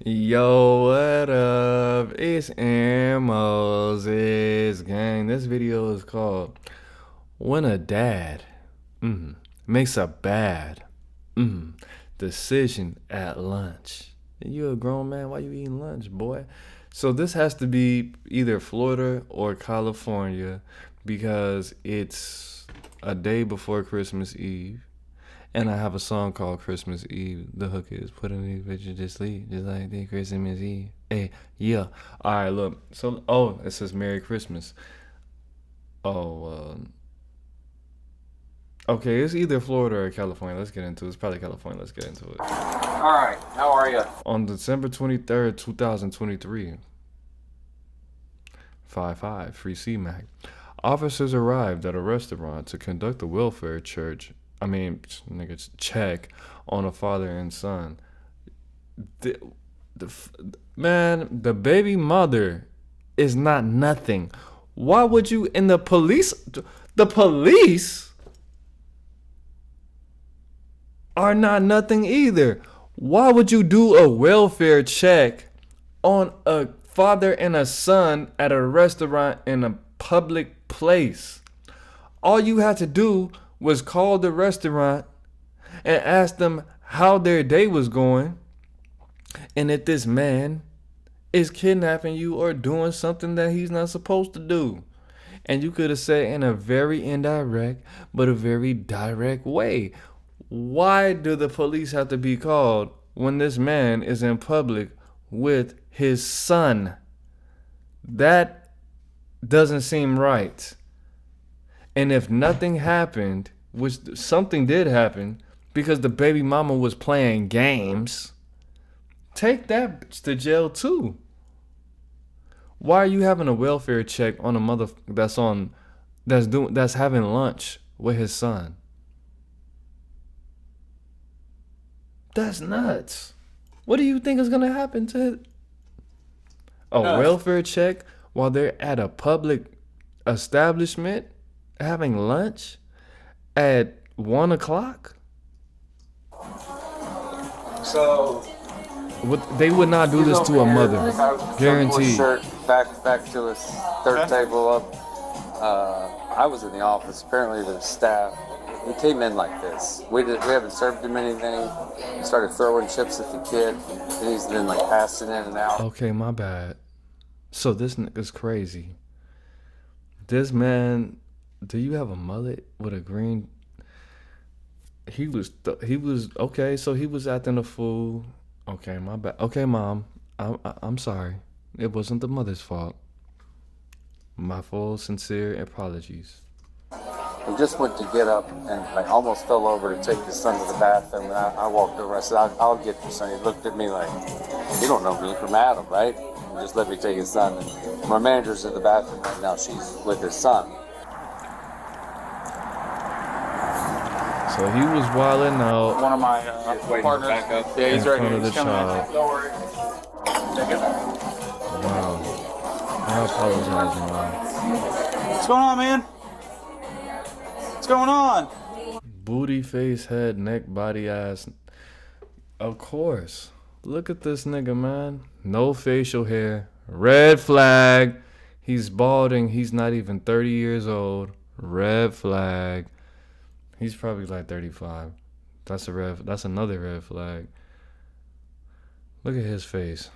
Yo, what up? It's Moses, gang. This video is called When a Dad Makes a Bad Decision at Lunch. You a grown man, why you eating lunch, boy? So this has to be either Florida or California because it's a day before Christmas Eve. And I have a song called Christmas Eve. The hook is putting these bitches to sleep, just like the Christmas Eve. Hey, yeah. All right, look. So, it says Merry Christmas. Okay, it's either Florida or California. Let's get into it. It's probably California. Let's get into it. All right, how are you? On December 23rd, 2023, 5-5, Free C-Mac. Officers arrived at a restaurant to conduct a welfare check on a father and son. The baby mother is not nothing. Why would you, and the police are not nothing either. Why would you do a welfare check on a father and a son at a restaurant in a public place? All you had to do was call the restaurant and ask them how their day was going and if this man is kidnapping you or doing something that he's not supposed to do. And you could have said in a very indirect but a very direct way. Why do the police have to be called when this man is in public with his son? That doesn't seem right. And if nothing happened, which something did happen because the baby mama was playing games, take that bitch to jail too. Why are you having a welfare check on a mother that's having lunch with his son? That's nuts. What do you think is gonna happen to a welfare check while they're at a public establishment having lunch at 1 o'clock? So They would not do this to a mother. Guaranteed. Shirt back to his third table up. I was in the office. Apparently the staff, we came in like this. We haven't served him anything. We started throwing chips at the kid. And he's been like passing in and out. Okay, my bad. So this nigga's crazy. This man, do you have a mullet with a green? He was okay. So he was acting a fool. Okay, my bad. Okay, mom, I'm sorry. It wasn't the mother's fault. My full sincere apologies. He just went to get up and I almost fell over to take his son to the bathroom. And I walked over. I said, I'll get your son. He looked at me like, you don't know me from Adam, right? And just let me take his son. And my manager's in the bathroom right now. She's with his son. So he was wilding out. One of my partners. Yeah, he's right here. Of the He's coming child. in. Don't worry. Wow. I apologize, mom. What's going on, man? What's going on? Booty, face, head, neck, body, ass. Of course. Look at this nigga, man. No facial hair. Red flag. He's balding. He's not even 30 years old. Red flag. He's probably like 35. That's another red flag. Look at his face.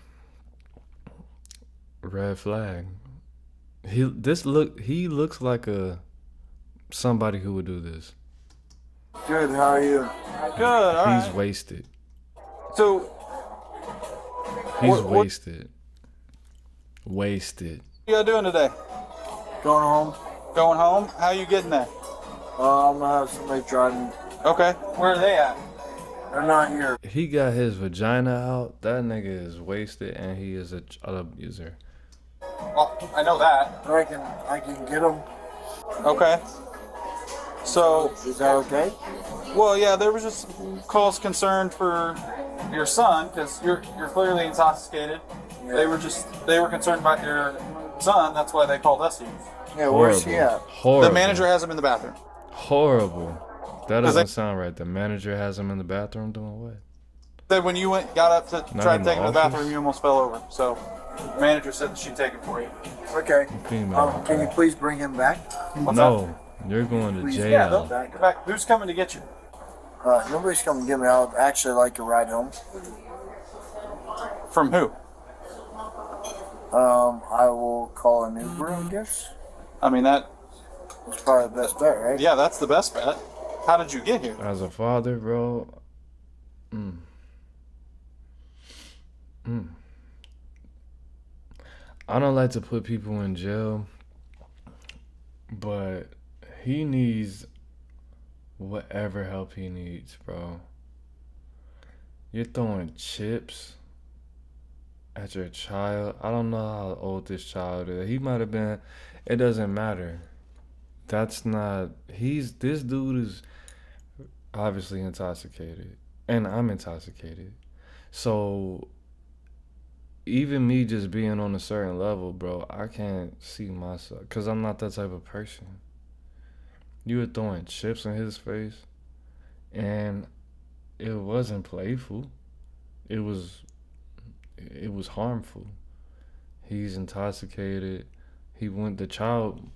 Red flag. He looks like somebody who would do this. Good, how are you? Good, all right. He's wasted. So, He's wasted. Wasted. what you doing today? Going home? Going home? How you getting there? I'm gonna have somebody driving. Okay. Where are they at? They're not here. He got his vagina out. That nigga is wasted and he is a child abuser. Well, I know that. I can get them. Okay. So, Is that okay? well, yeah, there was just cause concern for your son because you're clearly intoxicated. Yeah. They were concerned about your son. That's why they called us here. Yeah, where's he at? Horrible. The manager has him in the bathroom. Horrible. That doesn't sound right. The manager has him in the bathroom doing what? that when you got up to try to in take him the to the office? bathroom, you almost fell over. So, manager said that she'd take it for you. Okay. Female. Can you please bring him back? What's No, you're going to Please, jail. Yeah, they'll come back. Who's coming to get you? Nobody's coming to get me. I'd actually like a ride home. From who? I will call an Uber, I guess. I mean, That's probably the best bet, right? yeah, that's the best bet. How did you get here? As a father, bro. I don't like to put people in jail, but he needs whatever help he needs, bro. You're throwing chips at your child. I don't know how old this child is. He might have been, it doesn't matter. That's not, this dude is obviously intoxicated. And I'm intoxicated. So even me just being on a certain level, bro, I can't see myself because I'm not that type of person. You were throwing chips in his face, and it wasn't playful. It was harmful. He's intoxicated. The child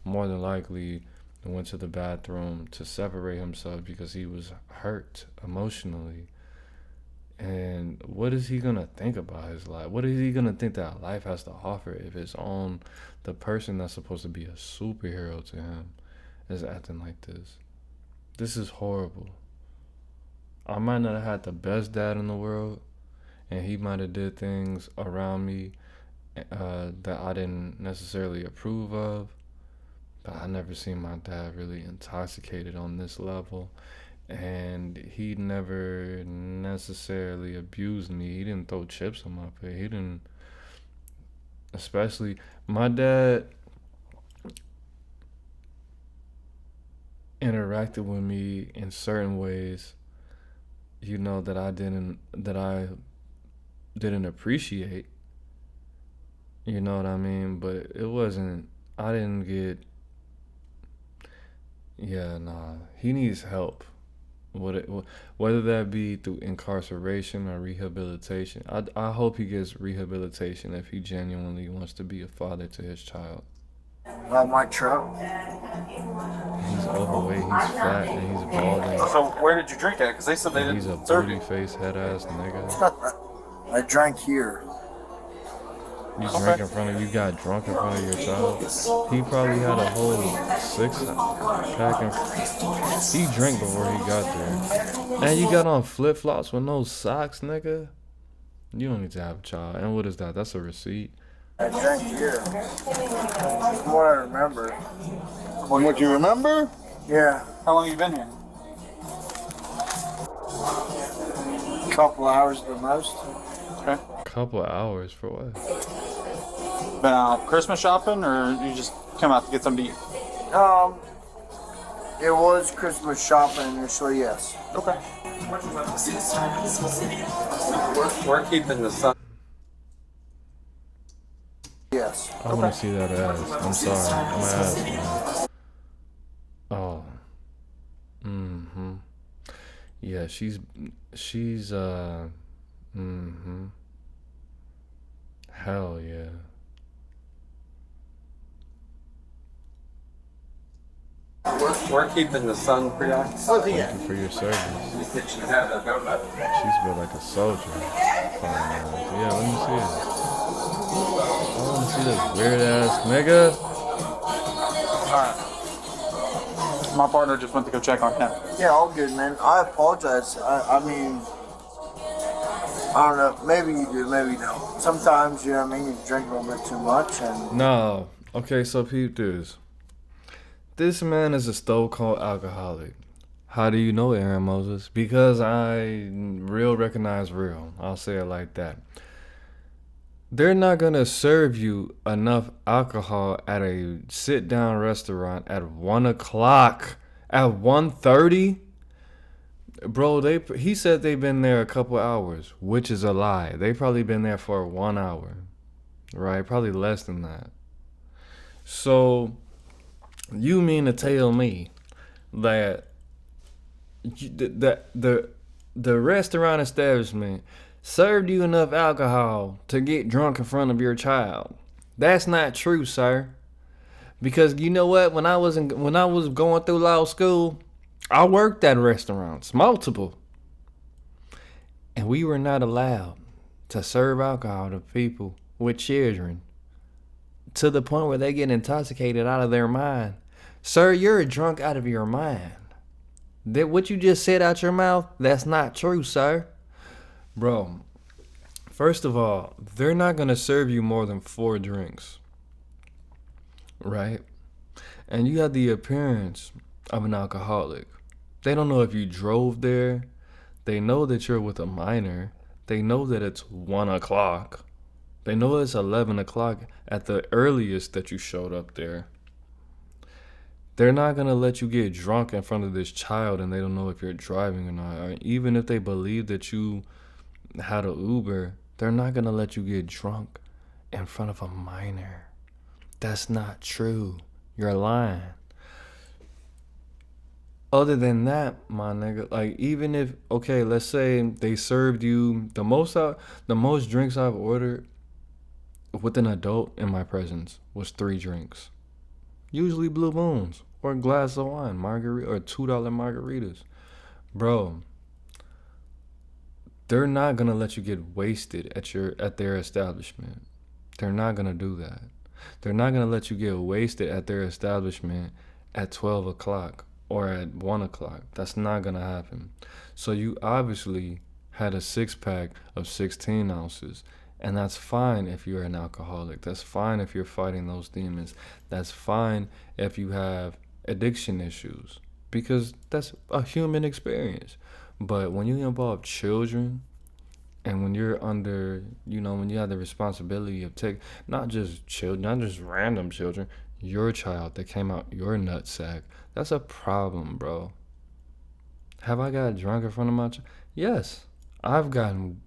more than likely went to the bathroom to separate himself because he was hurt emotionally. And what is he gonna think about his life? What is he gonna think that life has to offer if the person that's supposed to be a superhero to him is acting like this? This is horrible. I might not have had the best dad in the world, and he might have did things around me that I didn't necessarily approve of, but I never seen my dad really intoxicated on this level. And he never necessarily abused me. He didn't throw chips on my face. He didn't, especially my dad interacted with me in certain ways, that I didn't appreciate. You know what I mean? But it wasn't, I didn't get, he needs help. Whether that be through incarceration or rehabilitation. I hope he gets rehabilitation if he genuinely wants to be a father to his child. My truck. He's overweight, he's fat, and he's balding. So where did you drink at? Because they said they didn't He's a serve you. booty-faced, head-ass nigga. I drank here. You drink in front of, you got drunk in front of your child. He probably had a whole 6-pack. He drank before he got there. And you got on flip-flops with no socks, nigga. You don't need to have a child. And what is that? That's a receipt. I drank here. From what I remember. From what you remember? Yeah. How long you been here? A couple hours at the most. Okay. Couple of hours for what? Been out Christmas shopping, or you just come out to get something to eat? It was Christmas shopping initially, yes. Okay. We're keeping the sun. Yes. I want to see that ass. I'm sorry. I'm an ass, man. Oh. Mm-hmm. Yeah, she's hell yeah. We're keeping the sun preoccupied. Thank you for your service. She's built like a soldier. Yeah, let me see it. I want to see this weird ass nigga. Alright. My partner just went to go check on him. Yeah, all good, man. I apologize. I mean, I don't know. Maybe you do, maybe you don't. Sometimes, you know what I mean, you drink a little bit too much and... No. Okay, so peep this. This man is a stone-cold alcoholic. How do you know, Aaron Moses? Because I recognize real. I'll say it like that. They're not going to serve you enough alcohol at a sit-down restaurant at 1 o'clock. At 1:30? Bro, he said they've been there a couple hours, which is a lie. They probably been there for 1 hour. Right? Probably less than that. So... you mean to tell me that the restaurant establishment served you enough alcohol to get drunk in front of your child. That's not true, sir. Because you know what? When I was going through law school, I worked at restaurants, multiple. And we were not allowed to serve alcohol to people with children to the point where they get intoxicated out of their mind. Sir, you're drunk out of your mind. That what you just said out your mouth, that's not true, sir. Bro, first of all, they're not going to serve you more than 4 drinks. Right? And you have the appearance of an alcoholic. They don't know if you drove there. They know that you're with a minor. They know that it's 1 o'clock. They know it's 11 o'clock at the earliest that you showed up there. They're not going to let you get drunk in front of this child and they don't know if you're driving or not. Or even if they believe that you had an Uber, they're not going to let you get drunk in front of a minor. That's not true. You're lying. Other than that, my nigga, like even if, okay, let's say they served you the most drinks I've ordered with an adult in my presence was 3 drinks. Usually Blue Moons or a glass of wine, margarita or $2 margaritas. Bro, they're not gonna let you get wasted at their establishment. They're not gonna do that. They're not gonna let you get wasted at their establishment at 12 o'clock or at 1 o'clock. That's not gonna happen. So you obviously had a 6-pack of 16 ounces. And that's fine if you're an alcoholic. That's fine if you're fighting those demons. That's fine if you have addiction issues. Because that's a human experience. But when you involve children, and when you're under, when you have the responsibility of not just children, not just random children, your child that came out your nutsack, that's a problem, bro. Have I got drunk in front of my child? Yes, I've gotten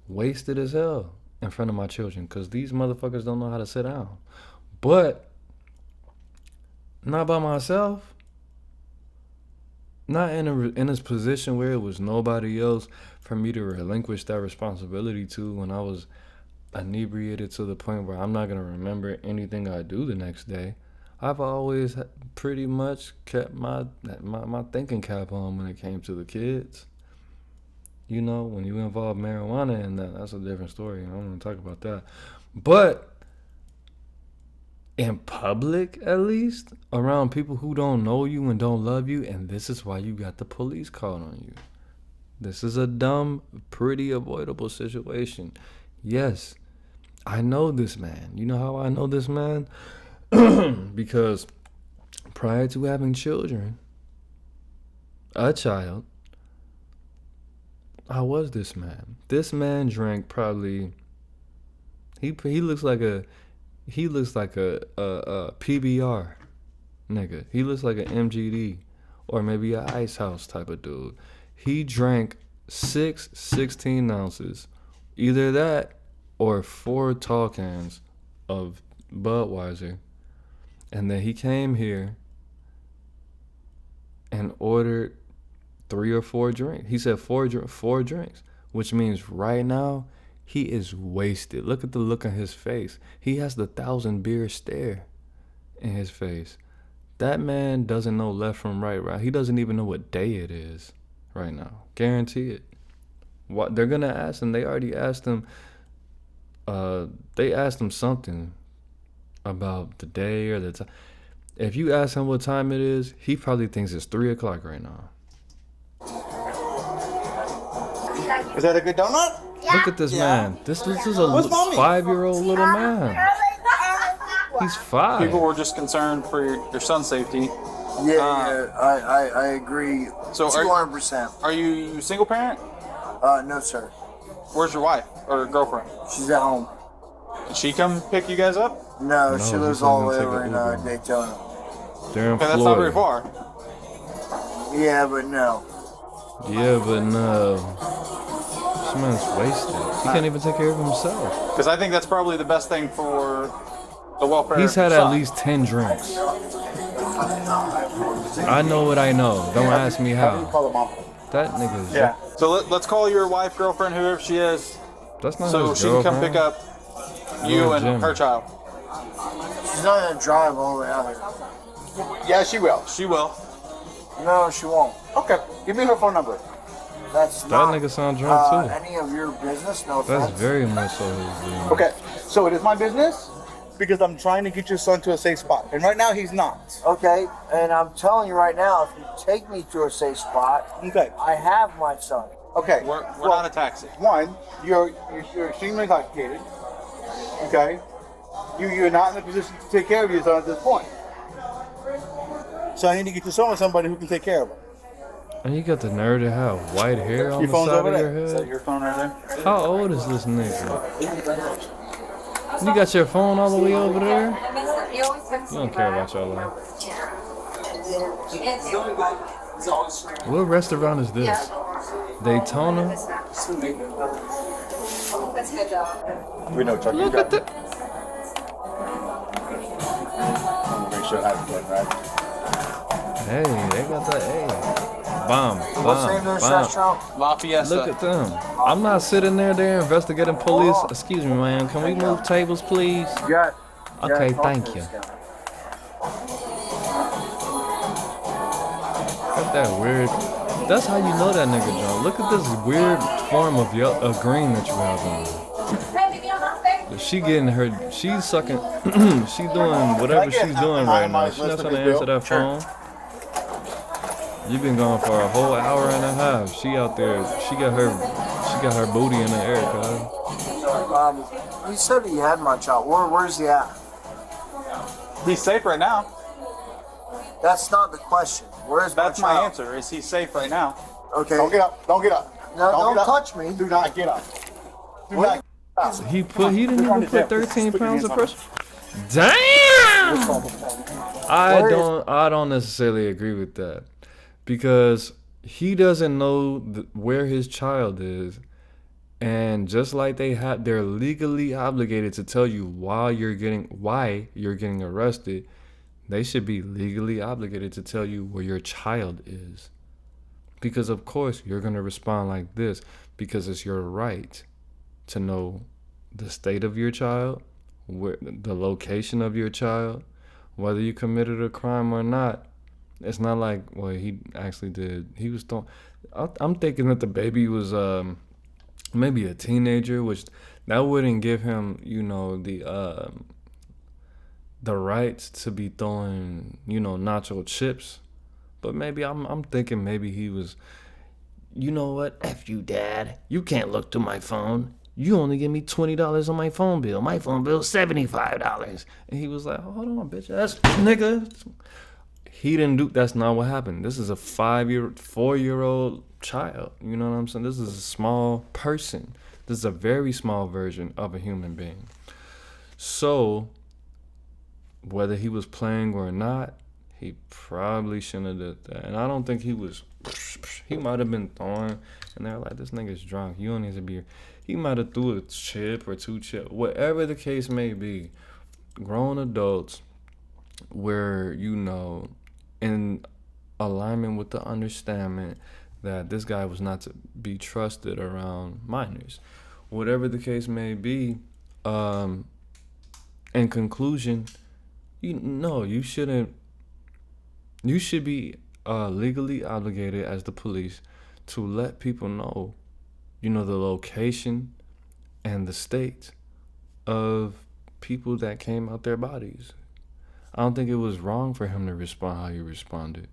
wasted as hell in front of my children because these motherfuckers don't know how to sit down. But not by myself. Not in a position where it was nobody else for me to relinquish that responsibility to when I was inebriated to the point where I'm not going to remember anything I do the next day. I've always pretty much kept my thinking cap on when it came to the kids. When you involve marijuana in that's a different story. I don't want to talk about that. But in public, at least, around people who don't know you and don't love you, and this is why you got the police called on you. This is a dumb, pretty avoidable situation. Yes, I know this man. You know how I know this man? Because prior to having children, a child, I was this man. This man drank probably. He looks like a PBR nigga. He looks like an MGD or maybe a Ice House type of dude. He drank 6 16 ounces, either that or 4 tall cans of Budweiser, and then he came here and ordered 3 or 4 drinks. He said 4 drinks, which means right now he is wasted. Look at the look on his face. He has the 1,000 beer stare in his face. That man doesn't know left from right. He doesn't even know what day it is right now. Guarantee it. What they're gonna ask him? They already asked him. They asked him something about the day or the time. If you ask him what time it is, he probably thinks it's 3 o'clock right now. Is that a good donut? Look at this man. This is a 5-year-old little man. He's 5. People were just concerned for your son's safety. I agree. So 200%. Are you single parent? No, sir. Where's your wife or girlfriend? She's at home. Did she come pick you guys up? No, she lives all the way over in Daytona. They're in Okay, that's not very far. Yeah, but no. This man's wasted. He can't even take care of himself. Because I think that's probably the best thing for the welfare. He's had of your at son. least 10 drinks. I know what I know. Don't ask me how. Call the mom. That nigga's Yeah. So let's call your wife, girlfriend, whoever she is, That's not so his she can come girlfriend. pick up you Or and Jim. her child. She's not gonna drive all the way out here. Yeah, she will. She will. No, she won't. Okay. Give me her phone number. That's That not nigga sound drunk too. any of your business. No That's offense. very much so his business. Okay, so it is my business because I'm trying to get your son to a safe spot, and right now he's not. Okay, and I'm telling you right now, if you take me to a safe spot, Okay. I have my son. Okay. We're not a taxi. One, you're extremely intoxicated. Okay. You're not in a position to take care of your son at this point. So I need to get your son with somebody who can take care of him. And you got the nerve to have white hair on Your the phone's side over of there. your Is that head. your phone right there? How old is this nigga? You got your phone all the way over there? You don't care about your life. What restaurant is this? Daytona? We know Chuck. Look at the... Make sure I have it right. Hey, they got the A. Bomb, What's the bomb, name of this bomb. restaurant? La Fiesta. Look at them. I'm not sitting there investigating police. Excuse me, man. Can we move tables, please? Yeah. Okay, thank you. Got that weird... That's how you know that nigga drunk. Look at this weird form of green that you have on. She getting her... She's sucking... she doing whatever she's doing right now. She's not trying to answer that phone. You've been gone for a whole hour and a half. She out there. She got her booty in the air, cuz. You said he had my child. Where's he at? He's safe right now. That's not the question. Where's That's my my child? answer. Is he safe right now? Okay. Don't get up. Don't get up. No, Don't don't get up. touch me. Do not get up. Do not get up. He didn't even put 13 pounds of pressure. Damn! I don't necessarily agree with that, because he doesn't know where his child is, and just like they're legally obligated to tell you why you're getting arrested. They should be legally obligated to tell you where your child is, because of course you're gonna respond like this, because it's your right to know the state of your child, the location of your child, whether you committed a crime or not. It's not like, well, he actually did. He was I'm thinking that the baby was maybe a teenager, which that wouldn't give him, the rights to be throwing, nacho chips. But maybe I'm thinking maybe he was, you know what? F you, Dad. You can't look through my phone. You only give me $20 on my phone bill. My phone bill's $75. And he was like, hold on, bitch ass nigga. He didn't do. That's not what happened. This is a 4-year-old child. You know what I'm saying? This is a small person. This is a very small version of a human being. So whether he was playing or not, he probably shouldn't have did that. And I don't think he was. He might have been throwing, and they're like, this nigga's drunk. You don't need to be. He might have threw a chip or 2 chips. Whatever the case may be, grown adults were, in alignment with the understanding that this guy was not to be trusted around minors. Whatever the case may be, in conclusion, you shouldn't. You should be legally obligated as the police to let people know, the location and the state of people that came out their bodies. I don't think it was wrong for him to respond how he responded,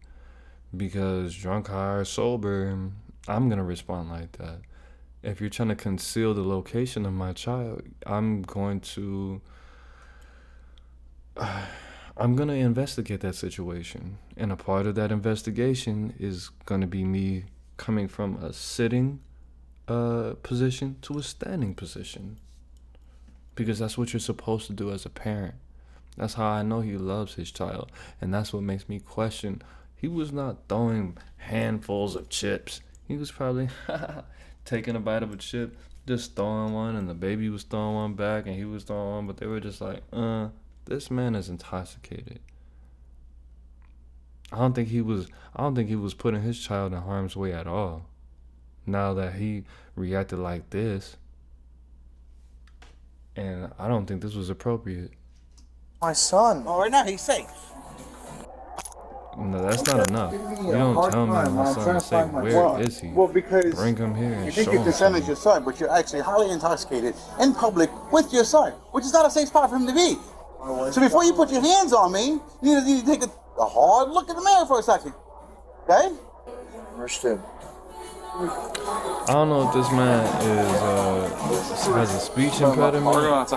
because drunk, high, or sober, I'm going to respond like that. If you're trying to conceal the location of my child, I'm going to investigate that situation. And a part of that investigation is going to be me coming from a sitting position to a standing position, because that's what you're supposed to do as a parent. That's how I know he loves his child, and that's what makes me question. He was not throwing handfuls of chips. He was probably taking a bite of a chip, just throwing one, and the baby was throwing one back, and he was throwing one, but they were just like, this man is intoxicated. I don't think he was. I don't think he was putting his child in harm's way at all. Now that he reacted like this, and I don't think this was appropriate. My son. Oh, right now he's safe. No, that's not enough. You don't tell me my son is safe. Where is he? Well, because Bring him here and you show think your him. son is your son, but you're actually highly intoxicated in public with your son, which is not a safe spot for him to be. So before you put your hands on me, you need to take a hard look in the mirror for a second. Okay? Understood. I don't know if this man has a speech impediment,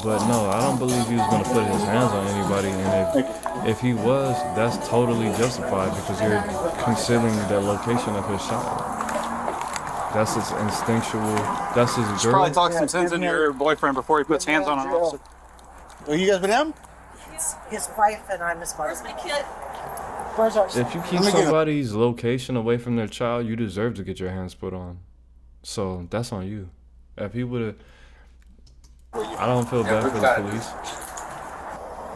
but no, I don't believe he was gonna put his hands on anybody. And if he was, that's totally justified because you're considering the location of his child. That's his instinctual. That's his girl. Probably talk some sense into your boyfriend before he puts hands on an officer. Are you guys with him? His wife and I'm his mother. If you keep somebody's location away from their child, you deserve to get your hands put on. So that's on you. If he would have, I don't feel bad for the police.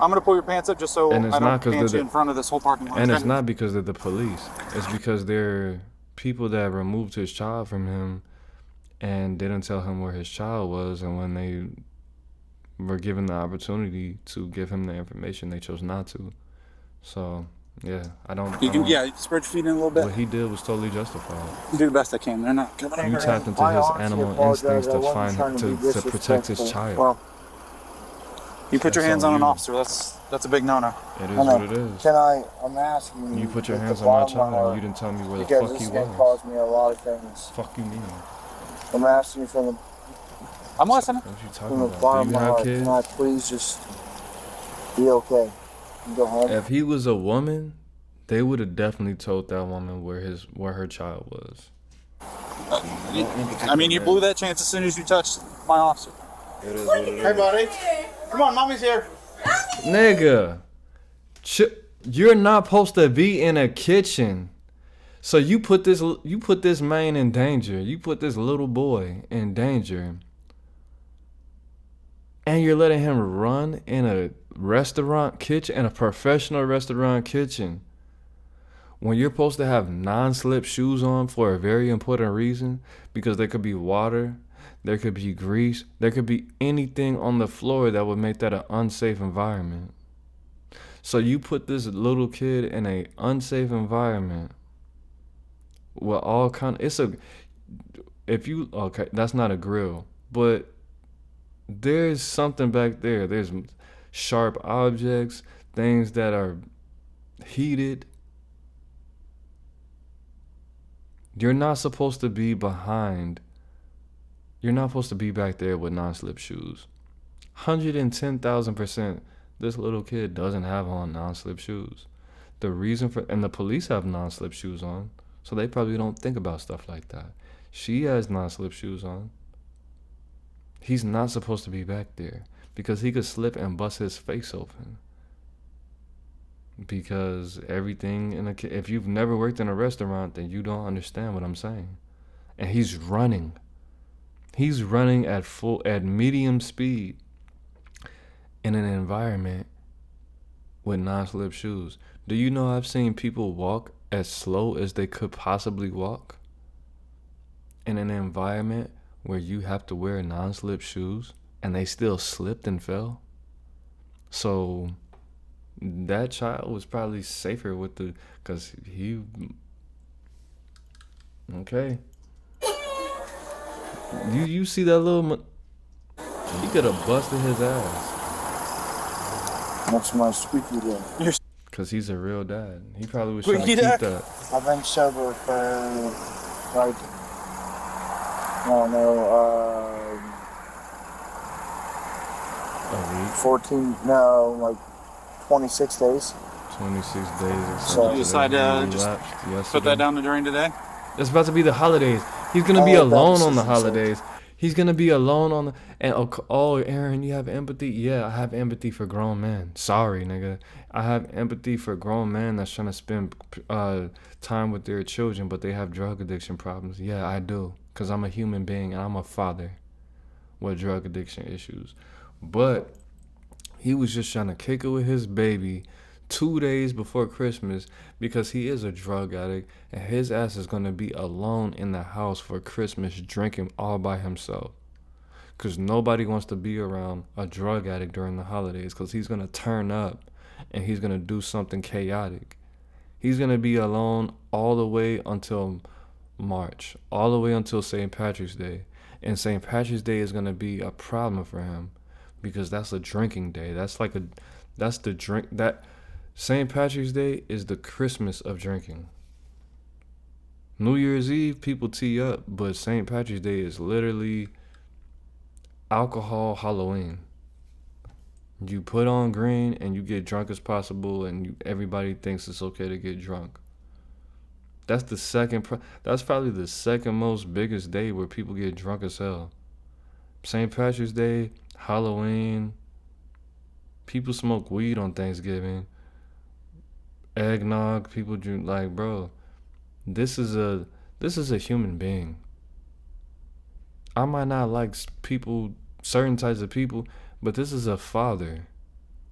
I'm gonna pull your pants up just so And it's I not don't 'cause pants they're you in front of this whole parking lot. And okay? it's not because they're the police. It's because they're people that removed his child from him and didn't tell him where his child was. And when they were given the opportunity to give him the information, they chose not to. So, yeah, I don't. Spread your feet in a little bit. What he did was totally justified. Do the best I can. They're not coming You over. tapped into his animal instincts to protect his child. Well, You put your That's hands on on an you. officer. That's a big no-no. It is what it is. I'm asking you. You put your at hands the on my bottom of child heart, and you didn't tell me where the because fuck this he is gonna was. cause me a lot of things. Fuck you mean? I'm asking you from the I'm listening. What you from talking the about? bottom Do of you my have heart. kids? Can I please just be okay and go home? If he was a woman, they would have definitely told that woman where her child was. I mean, you blew that chance as soon as you touched my officer. It is what it Hey, is. buddy. Come on, mommy's here. Nigga, you're not supposed to be in a kitchen. So you put this man in danger. You put this little boy in danger. And you're letting him run in a restaurant kitchen, in a professional restaurant kitchen. When you're supposed to have non-slip shoes on for a very important reason, because there could be water, there could be grease, there could be anything on the floor that would make that an unsafe environment. So you put this little kid in an unsafe environment with all kind. Okay, that's not a grill, but there's something back there. There's sharp objects, things that are heated. You're not supposed to be behind. You're not supposed to be back there with non-slip shoes. 110,000%, this little kid doesn't have on non-slip shoes. And the police have non-slip shoes on, so they probably don't think about stuff like that. She has non-slip shoes on. He's not supposed to be back there because he could slip and bust his face open. Because everything if you've never worked in a restaurant, then you don't understand what I'm saying. And he's running. He's running at medium speed in an environment with non-slip shoes. Do you know I've seen people walk as slow as they could possibly walk in an environment where you have to wear non-slip shoes and they still slipped and fell? So that child was probably safer because okay. You see that he could have busted his ass. That's my squeaky day. Because he's a real dad. He probably was trying to keep that. I've been sober for like, I don't know, A week, 14, no, like 26 days. 26 days or So something. You decide to just put that down the drain today? It's about to be the holidays. He's gonna be alone on the holidays. He's gonna be alone on the Aaron, you have empathy? Yeah, I have empathy for grown men. Sorry, nigga. I have empathy for grown men that's trying to spend time with their children, but they have drug addiction problems. Yeah, I do, cause I'm a human being and I'm a father with drug addiction issues. But he was just trying to kick it with his baby 2 days before Christmas because he is a drug addict and his ass is going to be alone in the house for Christmas drinking all by himself. Because nobody wants to be around a drug addict during the holidays because he's going to turn up and he's going to do something chaotic. He's going to be alone all the way until March, all the way until St. Patrick's Day. And St. Patrick's Day is going to be a problem for him because that's a drinking day. That's the drink. That St. Patrick's Day is the Christmas of drinking. New Year's Eve, people tee up, but St. Patrick's Day is literally alcohol Halloween. You put on green and you get drunk as possible, and everybody thinks it's okay to get drunk. That's that's probably the second most biggest day where people get drunk as hell. St. Patrick's Day, Halloween. People smoke weed on Thanksgiving. Eggnog, people drink, like, bro. This is a human being. I might not like certain types of people, but this is a father.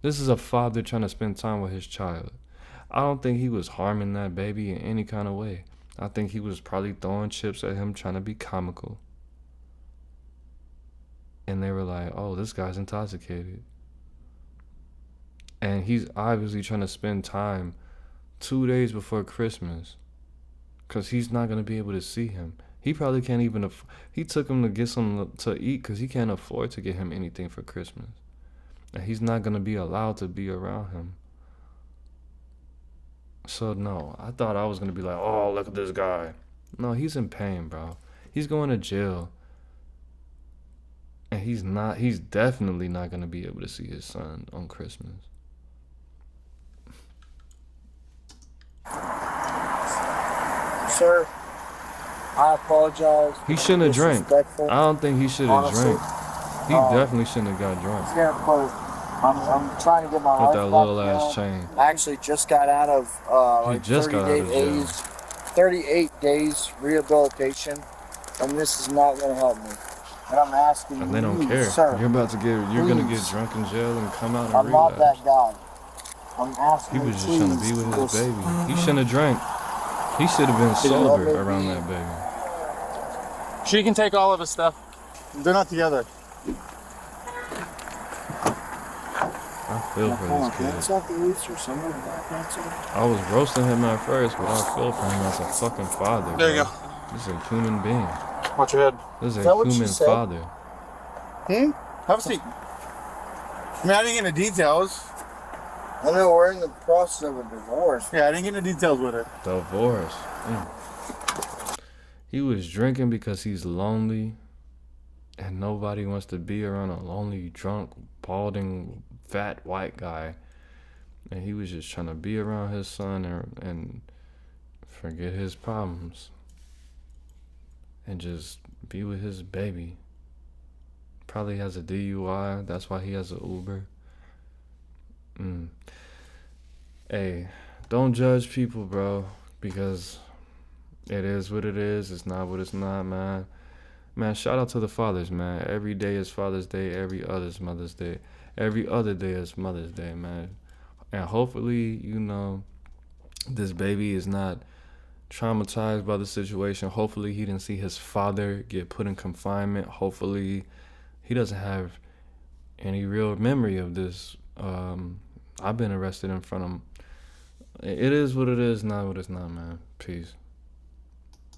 This is a father trying to spend time with his child. I don't think he was harming that baby in any kind of way. I think he was probably throwing chips at him, trying to be comical. And they were like, oh, this guy's intoxicated. And he's obviously trying to spend time 2 days before Christmas because he's not going to be able to see him. He probably can't even he took him to get something to eat because he can't afford to get him anything for Christmas. And he's not going to be allowed to be around him. So no, I thought I was going to be like, oh, look at this guy. No, he's in pain, bro. He's going to jail. And he's definitely not going to be able to see his son on Christmas. Sir, I apologize. He shouldn't have drank. Disrespectful. I don't think he should have Honestly, drank. He definitely shouldn't have got drunk. It's getting close. I'm trying to get my With life that back little now. ass chain. I actually just got out of like just got out of jail. 38 days rehabilitation, and this is not going to help me. And I'm asking And they don't you, care. sir. You're gonna get please. drunk in jail and come out and I'm not relapse. that guy. I'm asking He was just you, trying to be please, with his listen. baby. He shouldn't have drank. He should have been sober around that baby. She can take all of his stuff. They're not together. I feel for this kid. Hands off the roots or something like that. I was roasting him at first, but I feel for him as a fucking father. There you bro. This is a human being. Watch your head. This is that a what you human said? father. Have a seat. I mean, I didn't get into details. I know we're in the process of a divorce. Yeah, I didn't get into details with it. Divorce. He was drinking because he's lonely, and nobody wants to be around a lonely, drunk, balding, fat white guy. And he was just trying to be around his son and forget his problems and just be with his baby. Probably has a DUI. That's why he has an Uber. Hey, don't judge people, bro, because it is what it is. It's not what it's not, man. Man, shout out to the fathers, man. Every day is Father's Day. Every other is Mother's Day. Every other day is Mother's Day, man. And hopefully, this baby is not traumatized by the situation. Hopefully, he didn't see his father get put in confinement. Hopefully, he doesn't have any real memory of this. I've been arrested in front of him. It is what it is, not what it's not, man. Peace.